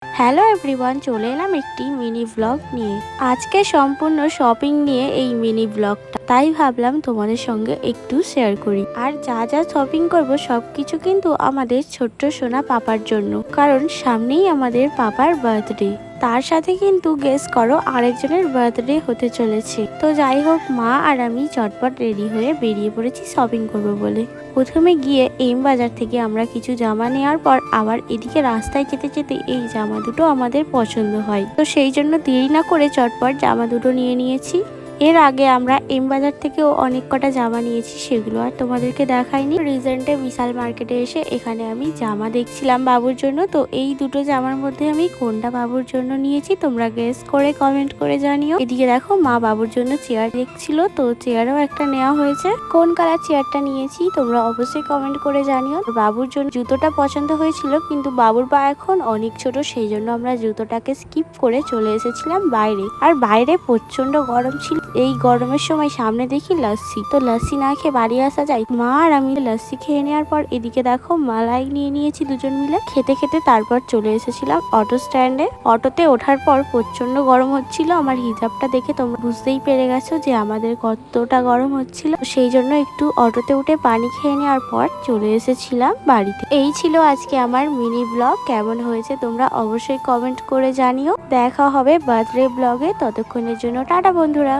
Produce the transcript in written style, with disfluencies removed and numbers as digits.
Hello everyone, চলে এলাম একটি মিনি ব্লগ নিয়ে। আজকে সম্পূর্ণ শপিং নিয়ে এই মিনি ব্লগটা, তাই ভাবলাম তোমাদের সঙ্গে একটু শেয়ার করি। আর যা যা শপিং করব সবকিছু কিন্তু আমাদের ছোট্ট সোনা পাপার জন্য, কারণ সামনেই আমাদের পাপার বার্থডে। তার সাথে কিন্তু গেস করো আরেকজনের বার্থডে হতে চলেছে। তো যাই হোক, মা আর আমি চটপট রেডি হয়ে বেরিয়ে পড়েছি শপিং করব বলে। প্রথমে গিয়ে এম বাজার থেকে আমরা কিছু জামা নেওয়ার পর আবার এদিকে রাস্তায় যেতে যেতে এই জামা দুটো আমাদের পছন্দ হয়, তো সেই জন্য দেরি না করে চটপট জামা দুটো নিয়ে নিয়েছি। এর আগে আমরা এম বাজার থেকেও অনেক কটা জামা নিয়েছি, সেগুলো আর তোমাদেরকে দেখাইনি। রিসেন্টে বিশাল মার্কেটে এসে এখানে আমি জামা দেখছিলাম বাবুর জন্য। তো এই দুটো জামার মধ্যে আমি কোনটা বাবুর জন্য নিয়েছি তোমরা গেস করে কমেন্ট করে জানিও। এদিকে দেখো মা বাবুর জন্য চেয়ার দেখছিল, তো চেয়ারও একটা নেওয়া হয়েছে। কোন কালার চেয়ারটা নিয়েছি তোমরা অবশ্যই কমেন্ট করে জানিও। বাবুর জন্য জুতোটা পছন্দ হয়েছিল, কিন্তু বাবুর পা এখন অনেক ছোট, সেই জন্য আমরা জুতোটাকে স্কিপ করে চলে এসেছিলাম বাইরে। আর বাইরে প্রচন্ড গরম ছিল। এই গরমের সময় সামনে দেখি লস্যি, তো লস্যি না খেয়ে বাড়ি আসা যায়। মা আর আমি লস্যি খেয়ে নেওয়ার পর এদিকে দেখো মালাই নিয়ে নিয়েছি দুজন মিলে। খেতে খেতে তারপর চলে এসেছিলাম অটো স্ট্যান্ডে। অটোতে ওঠার পর প্রচন্ড গরম হচ্ছিল। আমার হিজাবটা দেখে তোমরা বুঝতেই পেরে গেছো যে আমাদের কতটা গরম হচ্ছিল। সেই জন্য একটু অটোতে উঠে পানি খেয়ে নেওয়ার পর চলে এসেছিলাম বাড়িতে। এই ছিল আজকে আমার মিনি ব্লগ। কেমন হয়েছে তোমরা অবশ্যই কমেন্ট করে জানিও। দেখা হবে বার্থডে ব্লগে, ততক্ষণের জন্য টাটা বন্ধুরা।